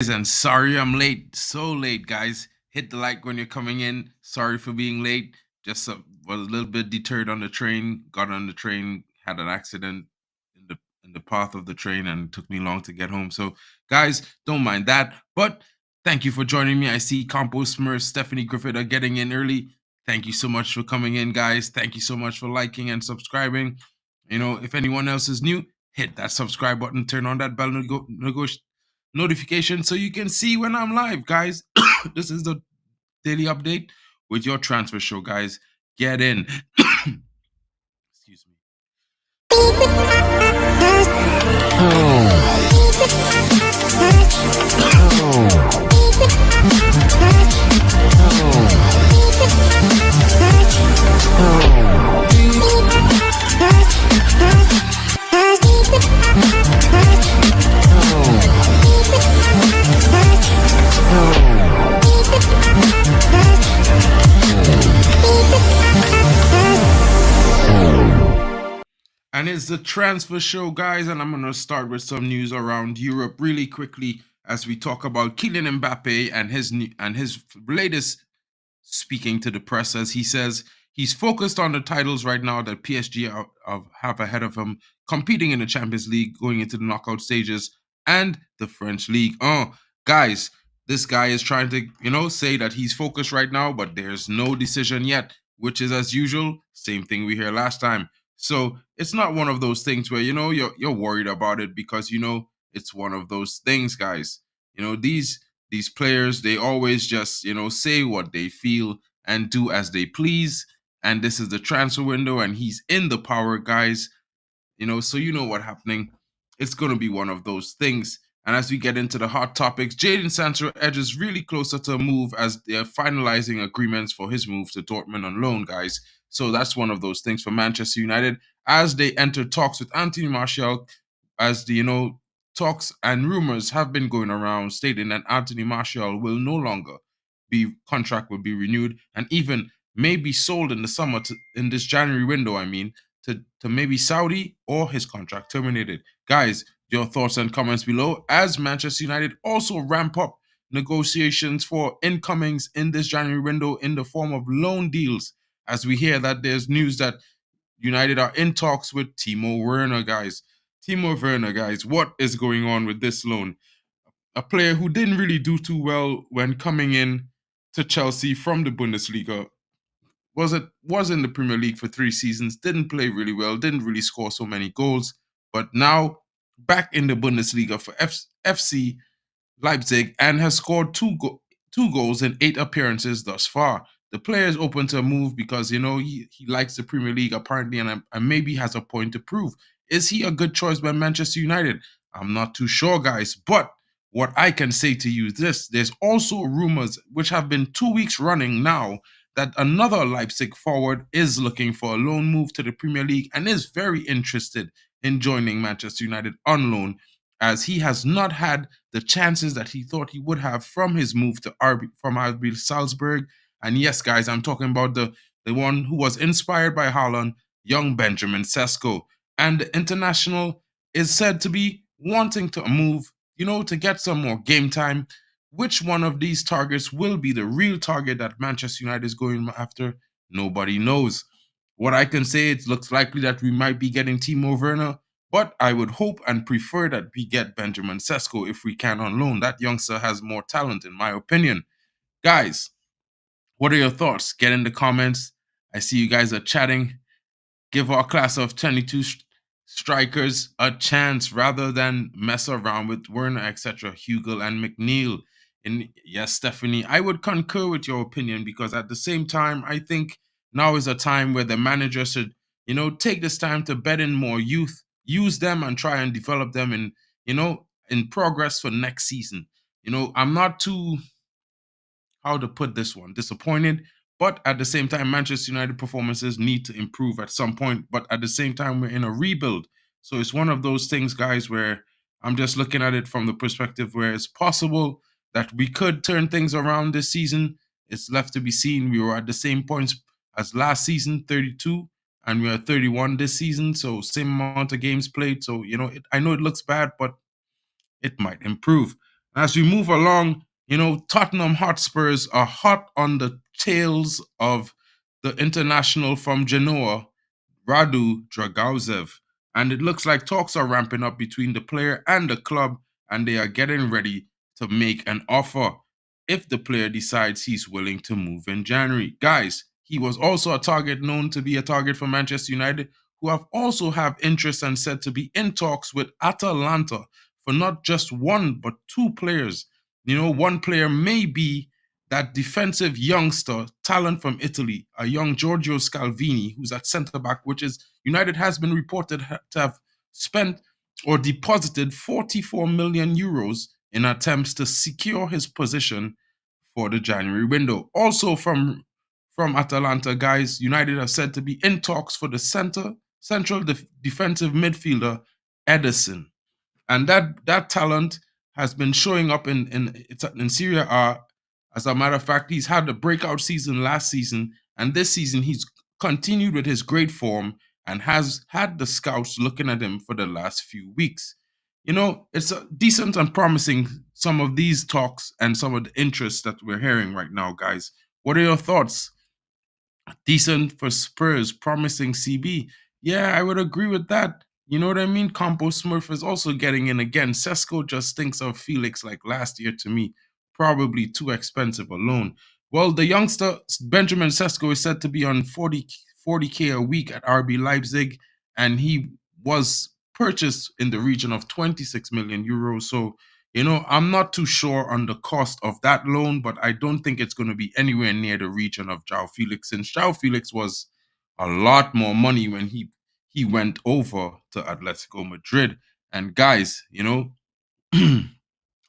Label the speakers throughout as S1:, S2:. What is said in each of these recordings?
S1: And sorry I'm late. So late, guys. Hit the like when you're coming in. Sorry for being late. Just was a little bit deterred on the train. Got on the train, had an accident in the path of the train, and it took me long to get home. So, guys, don't mind that. But thank you for joining me. I see Compo Smurf, Stephanie Griffith are getting in early. Thank you so much for coming in, guys. Thank you so much for liking and subscribing. If anyone else is new, hit that subscribe button, turn on that bell notification so you can see when I'm live, guys. This is the daily update with your transfer show, guys. Get in. Excuse me. And it's the transfer show, guys, and I'm going to start with some news around Europe really quickly as we talk about Kylian Mbappe and his latest speaking to the press, as he says he's focused on the titles right now that PSG have ahead of him, competing in the Champions League, going into the knockout stages, and the French League. Oh, guys, this guy is trying to, say that he's focused right now, but there's no decision yet, which is as usual, same thing we hear last time. So it's not one of those things where you're worried about it because it's one of those things, guys. These players, they always just say what they feel and do as they please. And this is the transfer window, and he's in the power, guys. So what happening. It's going to be one of those things. And as we get into the hot topics, Jadon Sancho edges really closer to a move as they're finalizing agreements for his move to Dortmund on loan, guys. So that's one of those things for Manchester United as they enter talks with Anthony Martial, as the talks and rumors have been going around stating that Anthony Martial will no longer be contract will be renewed and even may be sold in the summer in this January window. I mean, to maybe Saudi or his contract terminated. Guys, your thoughts and comments below as Manchester United also ramp up negotiations for incomings in this January window in the form of loan deals. As we hear that there's news that United are in talks with Timo Werner, guys. Timo Werner, guys, what is going on with this loan? A player who didn't really do too well when coming in to Chelsea from the Bundesliga, was in the Premier League for 3 seasons, didn't play really well, didn't really score so many goals, but now back in the Bundesliga for FC Leipzig and has scored two goals in 8 appearances thus far. The player is open to a move because he likes the Premier League apparently, and maybe has a point to prove. Is he a good choice by Manchester United? I'm not too sure, guys, but what I can say to you is this: there's also rumors which have been 2 weeks running now that another Leipzig forward is looking for a loan move to the Premier League and is very interested in joining Manchester United on loan, as he has not had the chances that he thought he would have from his move to RB Salzburg. And yes, guys, I'm talking about the one who was inspired by Haaland, young Benjamin Sesko. And the international is said to be wanting to move, to get some more game time. Which one of these targets will be the real target that Manchester United is going after? Nobody knows. What I can say, it looks likely that we might be getting Timo Werner, but I would hope and prefer that we get Benjamin Sesko if we can on loan. That youngster has more talent, in my opinion. Guys, what are your thoughts? Get in the comments. I see you guys are chatting. Give our class of 22 strikers a chance rather than mess around with Werner, etc., Hugel and McNeil. And yes, Stephanie, I would concur with your opinion because at the same time, I think now is a time where the manager should, take this time to bet in more youth, use them and try and develop them in progress for next season. I'm not too, how to put this one, disappointed. But at the same time, Manchester United performances need to improve at some point. But at the same time, we're in a rebuild. So it's one of those things, guys, where I'm just looking at it from the perspective where it's possible that we could turn things around this season. It's left to be seen. We were at the same points as last season, 32, and we are 31 this season. So same amount of games played. So, I know it looks bad, but it might improve. As we move along, Tottenham Hotspurs are hot on the tails of the international from Genoa, Radu Dragauzev. And it looks like talks are ramping up between the player and the club, and they are getting ready to make an offer if the player decides he's willing to move in January. Guys, he was also a target known to be a target for Manchester United, who have also have interest and said to be in talks with Atalanta for not just one but two players. One player may be that defensive youngster talent from Italy, a young Giorgio Scalvini, who's at centre back, which is United has been reported to have spent or deposited 44 million euros in attempts to secure his position for the January window. Also from Atalanta, guys, United are said to be in talks for the central defensive midfielder Edison, and that talent has been showing up in Serie A. As a matter of fact, he's had a breakout season last season, and this season he's continued with his great form and has had the scouts looking at him for the last few weeks. It's a decent and promising, some of these talks and some of the interests that we're hearing right now, guys. What are your thoughts? Decent for Spurs, promising CB. Yeah, I would agree with that. You know what I mean? Compo Smurf is also getting in again. Sesko just thinks of Felix like last year to me. Probably too expensive alone. Well, the youngster Benjamin Sesko is said to be on 40K a week at RB Leipzig, and he was purchased in the region of 26 million euros. So I'm not too sure on the cost of that loan, but I don't think it's going to be anywhere near the region of João Felix, since João Felix was a lot more money when he went over to Atletico Madrid. And guys,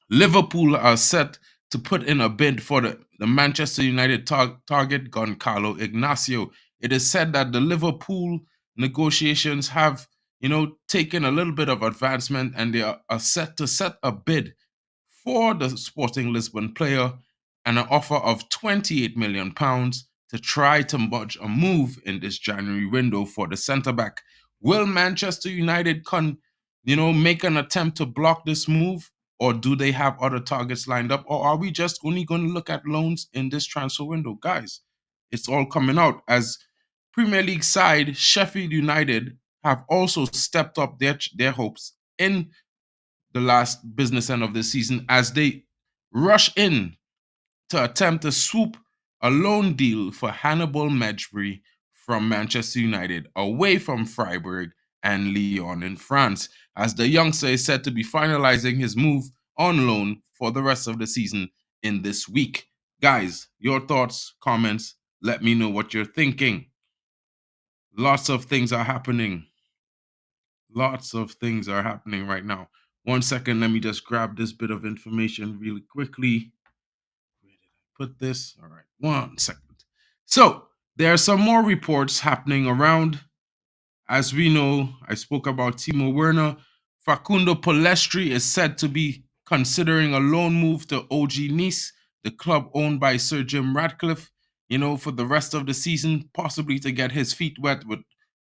S1: Liverpool are set to put in a bid for the Manchester United target Goncalo Ignacio. It is said that the Liverpool negotiations have, taken a little bit of advancement, and they are set to set a bid for the Sporting Lisbon player and an offer of £28 million to try to budge a move in this January window for the centre back. Will Manchester United make an attempt to block this move, or do they have other targets lined up, or are we just only going to look at loans in this transfer window? Guys, it's all coming out as Premier League side Sheffield United have also stepped up their hopes in the last business end of the season as they rush in to attempt to swoop a loan deal for Hannibal Mejbri from Manchester United away from Freiburg and Lyon in France, as the youngster is said to be finalizing his move on loan for the rest of the season in this week. Guys, your thoughts, comments, let me know what you're thinking. Lots of things are happening. Lots of things are happening right now. 1 second, let me just grab this bit of information really quickly. Where did I put this? All right, 1 second. So, there are some more reports happening around. As we know, I spoke about Timo Werner. Facundo Palestri is said to be considering a loan move to OG Nice, the club owned by Sir Jim Ratcliffe, for the rest of the season, possibly to get his feet wet with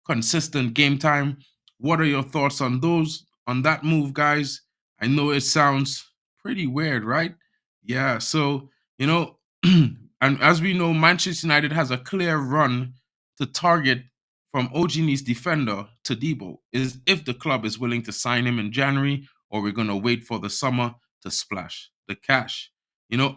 S1: consistent game time. What are your thoughts on that move, guys? I know it sounds pretty weird, right? Yeah, so, and as we know, Manchester United has a clear run to target from OG defender to Debo is if the club is willing to sign him in January, or we're going to wait for the summer to splash the cash.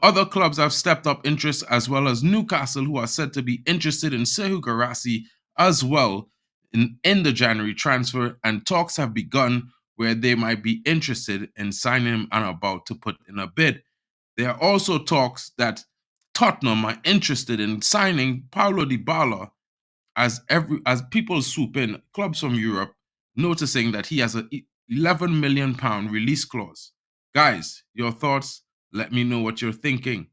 S1: Other clubs have stepped up interest, as well as Newcastle, who are said to be interested in Serhou Guirassy as well in the January transfer, and talks have begun where they might be interested in signing him and about to put in a bid. There are also talks that Tottenham are interested in signing Paulo Dybala, as people swoop in, clubs from Europe noticing that he has a £11 million release clause. Guys, your thoughts? Let me know what you're thinking.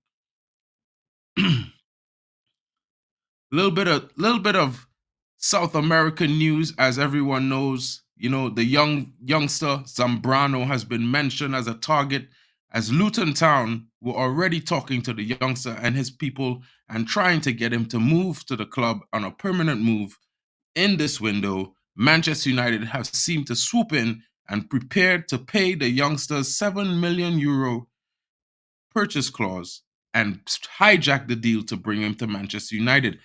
S1: little bit of South American news, as everyone knows. The youngster Zambrano has been mentioned as a target, as Luton Town were already talking to the youngster and his people and trying to get him to move to the club on a permanent move. In this window, Manchester United have seemed to swoop in and prepared to pay the youngsters €7 million purchase clause and hijack the deal to bring him to Manchester United.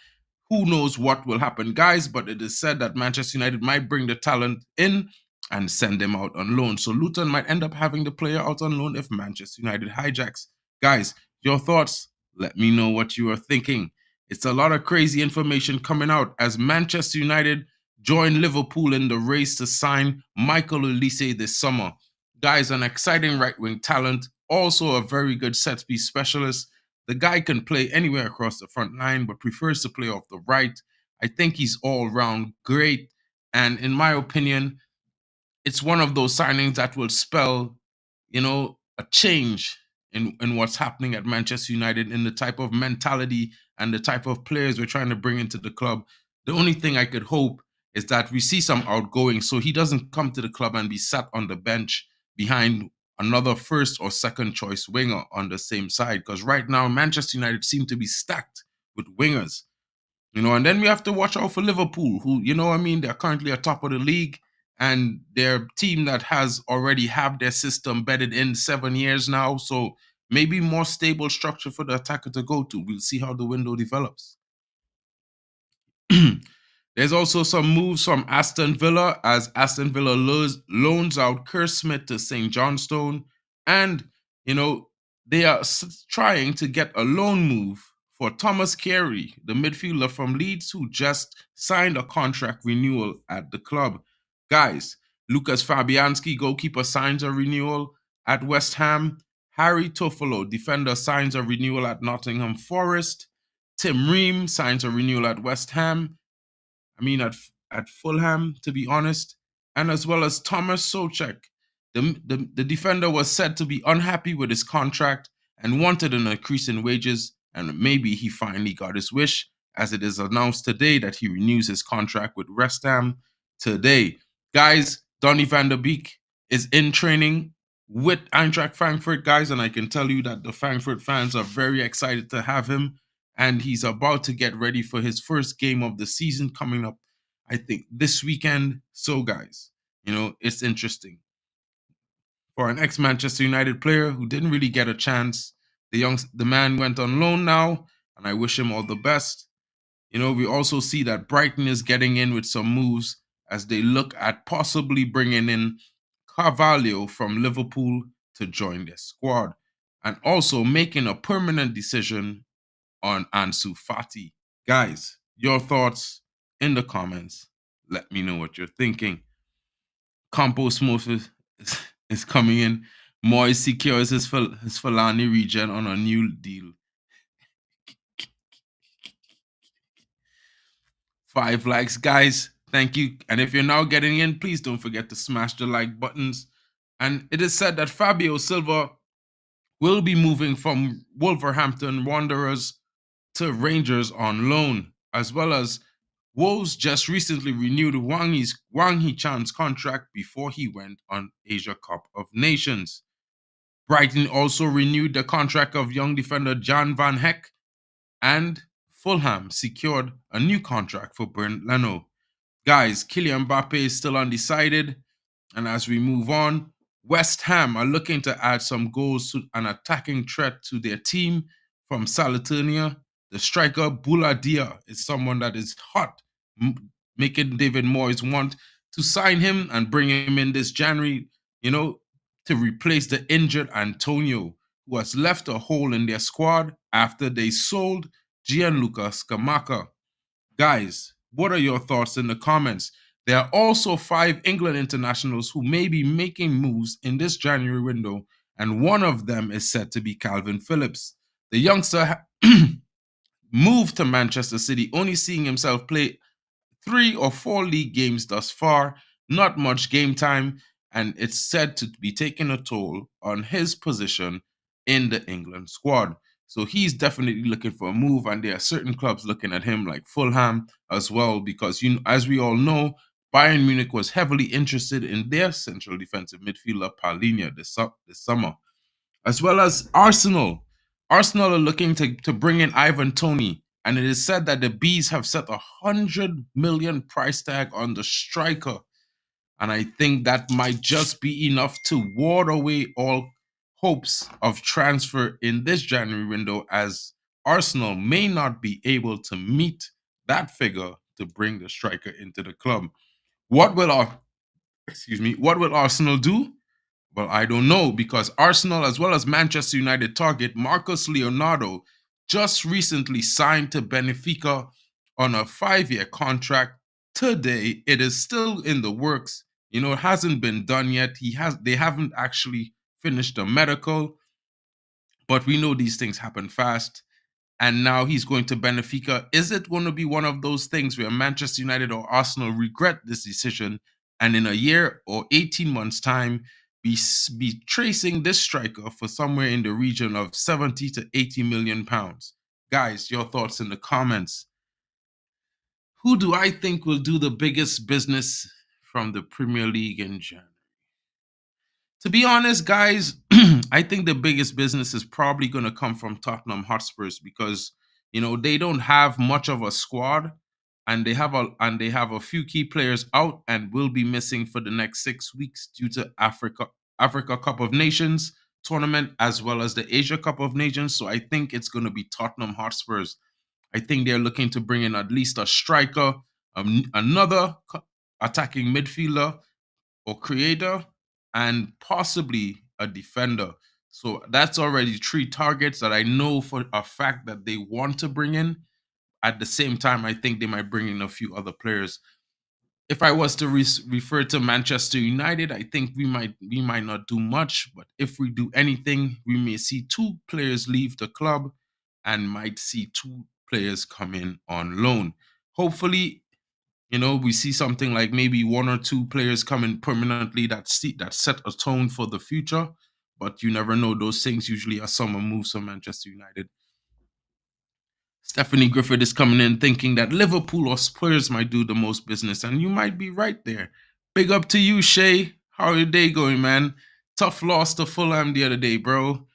S1: Who knows what will happen, guys? But it is said that Manchester United might bring the talent in and send him out on loan. So Luton might end up having the player out on loan if Manchester United hijacks. Guys, your thoughts? Let me know what you are thinking. It's a lot of crazy information coming out as Manchester United join Liverpool in the race to sign Michael Olise this summer. Guys, an exciting right-wing talent, also a very good set-piece specialist. The guy can play anywhere across the front line, but prefers to play off the right. I think he's all-round great. And in my opinion, it's one of those signings that will spell, a change in what's happening at Manchester United, in the type of mentality and the type of players we're trying to bring into the club. The only thing I could hope is that we see some outgoing so he doesn't come to the club and be sat on the bench behind another first or second choice winger on the same side. Because right now, Manchester United seem to be stacked with wingers. And then we have to watch out for Liverpool, who, they're currently atop of the league, and they're a team that has already have their system bedded in 7 years now. So maybe more stable structure for the attacker to go to. We'll see how the window develops. There's also some moves from Aston Villa as Aston Villa loans out Kerr Smith to St. Johnstone. And, they are trying to get a loan move for Thomas Carey, the midfielder from Leeds, who just signed a contract renewal at the club. Guys, Lucas Fabianski, goalkeeper, signs a renewal at West Ham. Harry Toffolo, defender, signs a renewal at Nottingham Forest. Tim Ream signs a renewal at West Ham. At Fulham, to be honest, and as well as Thomas Soucek. The defender was said to be unhappy with his contract and wanted an increase in wages, and maybe he finally got his wish, as it is announced today that he renews his contract with West Ham today. Guys, Donny van der Beek is in training with Eintracht Frankfurt, guys, and I can tell you that the Frankfurt fans are very excited to have him, and he's about to get ready for his first game of the season coming up, I think, this weekend. So, guys, it's interesting. For an ex-Manchester United player who didn't really get a chance, the man went on loan now, and I wish him all the best. We also see that Brighton is getting in with some moves as they look at possibly bringing in Carvalho from Liverpool to join their squad, and also making a permanent decision on Ansu Fati. Guys, your thoughts in the comments. Let me know what you're thinking. Compost Moses is coming in. Moyes secures his Fulani region on a new deal. 5 likes, guys. Thank you. And if you're now getting in, please don't forget to smash the like buttons. And it is said that Fabio Silva will be moving from Wolverhampton Wanderers to Rangers on loan, as well as Wolves just recently renewed Wang Hee-chan's contract before he went on Asia Cup of Nations. Brighton also renewed the contract of young defender Jan van Heck, and Fulham secured a new contract for Bernd Leno. Guys, Kylian Mbappe is still undecided, and as we move on, West Ham are looking to add some goals to an attacking threat to their team from Salernitana. The striker Bouladia is someone that is hot, making David Moyes want to sign him and bring him in this January, to replace the injured Antonio, who has left a hole in their squad after they sold Gianluca Scamacca. Guys, what are your thoughts in the comments? There are also 5 England internationals who may be making moves in this January window, and one of them is said to be Calvin Phillips. The youngster moved to Manchester City, only seeing himself play 3 or 4 league games thus far, not much game time, and it's said to be taking a toll on his position in the England squad. So he's definitely looking for a move, and there are certain clubs looking at him, like Fulham as well, because as we all know, Bayern Munich was heavily interested in their central defensive midfielder Palhinha this summer, as well as Arsenal. Arsenal are looking to bring in Ivan Toney, and it is said that the Bees have set a 100 million price tag on the striker. And I think that might just be enough to ward away all hopes of transfer in this January window, as Arsenal may not be able to meet that figure to bring the striker into the club. What will our what will Arsenal do? Well, I don't know, because Arsenal, as well as Manchester United target Marcus Leonardo, just recently signed to Benfica on a 5-year contract today. It is still in the works. It hasn't been done yet. They haven't actually finished the medical, but we know these things happen fast. And now he's going to Benfica. Is it going to be one of those things where Manchester United or Arsenal regret this decision, and in a year or 18 months' time be tracing this striker for somewhere in the region of 70 to 80 million pounds? Guys, your thoughts in the comments. Who do I think will do the biggest business from the Premier League in January? To be honest, guys, I think the biggest business is probably going to come from Tottenham Hotspurs, because they don't have much of a squad, and they have a few key players out and will be missing for the next 6 weeks due to Africa Cup of Nations tournament, as well as the Asia Cup of Nations. So I think it's going to be Tottenham Hotspurs. I think they're looking to bring in at least a striker, another attacking midfielder or creator, and possibly a defender. So that's already 3 targets that I know for a fact that they want to bring in. At the same time, I think they might bring in a few other players. If I was to refer to Manchester United, I think we might not do much, but if we do anything, we may see 2 players leave the club and might see 2 players come in on loan. Hopefully, we see something like maybe 1 or 2 players coming permanently that set a tone for the future. But you never know; those things usually are summer moves for Manchester United. Stephanie Griffith is coming in thinking that Liverpool or Spurs might do the most business, and you might be right there. Big up to you, Shay. How your day going, man? Tough loss to Fulham the other day, bro.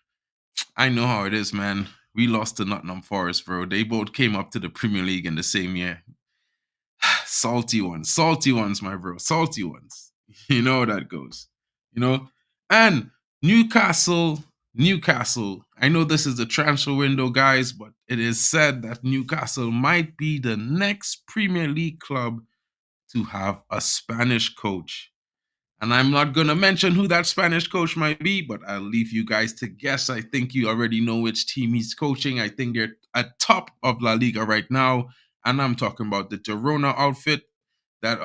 S1: I know how it is, man. We lost to Nottingham Forest, bro. They both came up to the Premier League in the same year. Salty ones, my bro, salty ones. You know how that goes, you know. And Newcastle. I know this is the transfer window, guys, but it is said that Newcastle might be the next Premier League club to have a Spanish coach. And I'm not going to mention who that Spanish coach might be, but I'll leave you guys to guess. I think you already know which team he's coaching. I think they're at top of La Liga right now. And I'm talking about the Girona outfit that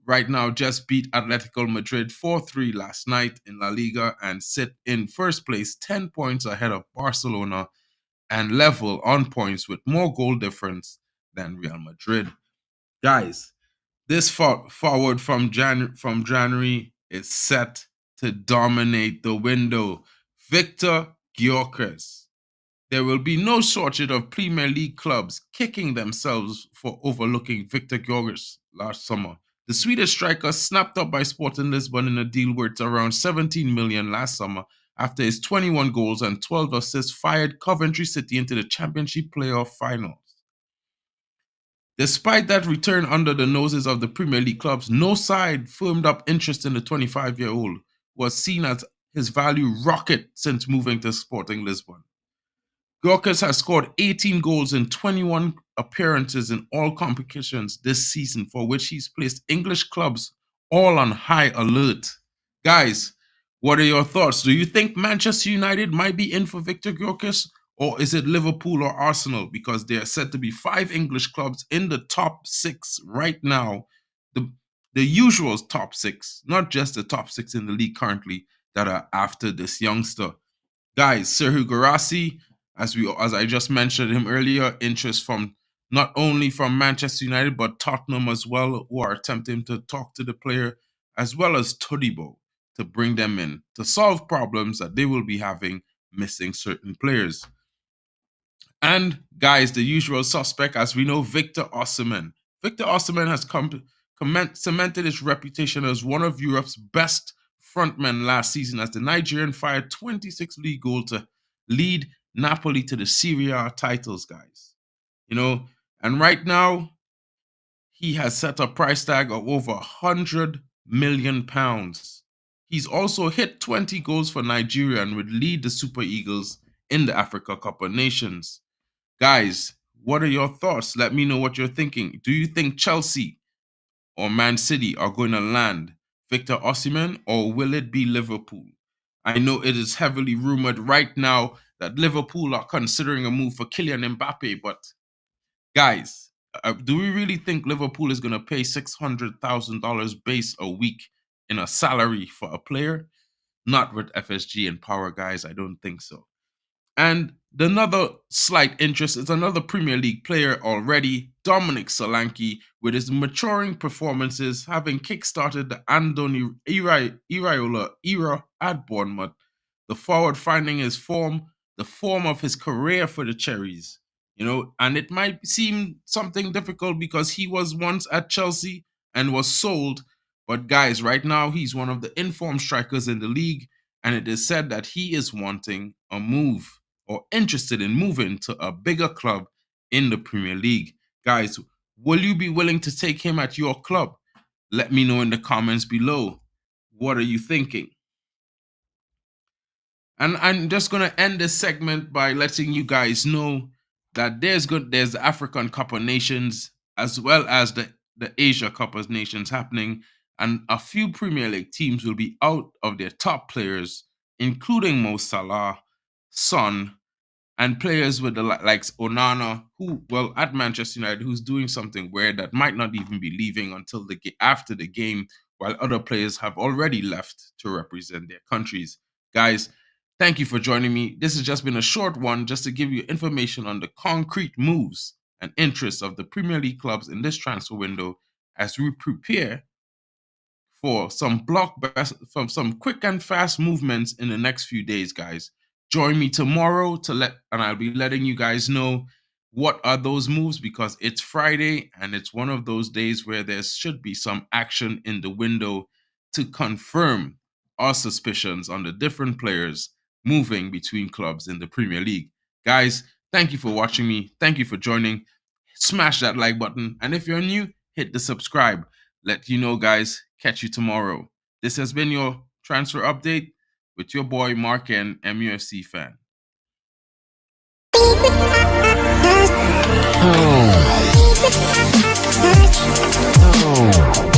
S1: right now just beat Atletico Madrid 4-3 last night in La Liga and sit in first place, 10 points ahead of Barcelona, and level on points with more goal difference than Real Madrid. Guys, this forward from January is set to dominate the window. Victor Gyökeres. There will be no shortage of Premier League clubs kicking themselves for overlooking Victor Gyökeres last summer. The Swedish striker, snapped up by Sporting Lisbon in a deal worth around 17 million last summer after his 21 goals and 12 assists fired Coventry City into the Championship playoff finals. Despite that return under the noses of the Premier League clubs, no side firmed up interest in the 25-year-old, who was seen as his value rocket since moving to Sporting Lisbon. Gyökeres has scored 18 goals in 21 appearances in all competitions this season, for which he's placed English clubs all on high alert. Guys, what are your thoughts? Do you think Manchester United might be in for Victor Gyökeres? Or is it Liverpool or Arsenal? Because there are said to be 5 English clubs in the top 6 right now. The usual top 6, not just the top 6 in the league currently, that are after this youngster. Guys, Serhou Guirassy, as I just mentioned him earlier, interest from not only from Manchester United but Tottenham as well, who are attempting to talk to the player, as well as Todibo, to bring them in to solve problems that they will be having missing certain players. And guys, the usual suspect, as we know, Victor Osimhen. Victor Osimhen has cemented his reputation as one of Europe's best frontmen last season, as the Nigerian fired 26 league goals to lead Napoli to the Serie A titles, guys. And right now, he has set a price tag of over £100 million. He's also hit 20 goals for Nigeria and would lead the Super Eagles in the Africa Cup of Nations. Guys, what are your thoughts? Let me know what you're thinking. Do you think Chelsea or Man City are going to land Victor Osimhen, or will it be Liverpool? I know it is heavily rumored right now that Liverpool are considering a move for Kylian Mbappe, but guys, do we really think Liverpool is going to pay $600,000 base a week in a salary for a player? Not with FSG and power, guys. I don't think so. And another slight interest is another Premier League player already, Dominic Solanke, with his maturing performances having kick-started the Andoni Iraola era at Bournemouth. The forward finding his form, the form of his career for the Cherries. And it might seem something difficult because he was once at Chelsea and was sold. But guys, right now he's one of the informed strikers in the league, and it is said that he is wanting a move or interested in moving to a bigger club in the Premier League. Guys, will you be willing to take him at your club? Let me know in the comments below. What are you thinking? And I'm just going to end this segment by letting you guys know that there's the African Cup of Nations as well as the Asia Cup of Nations happening, and a few Premier League teams will be out of their top players, including Mo Salah, Son, and players with the likes Onana, who, well, at Manchester United, who's doing something weird that might not even be leaving until after the game, while other players have already left to represent their countries. Guys, thank you for joining me. This has just been a short one just to give you information on the concrete moves and interests of the Premier League clubs in this transfer window as we prepare for some some quick and fast movements in the next few days, guys. Join me tomorrow and I'll be letting you guys know what are those moves, because it's Friday and it's one of those days where there should be some action in the window to confirm our suspicions on the different players moving between clubs in the Premier League. Guys, thank you for watching me. Thank you for joining. Smash that like button. And if you're new, hit the subscribe. Let you know, guys. Catch you tomorrow. This has been your transfer update with your boy Mark N, MUFC fan. Oh.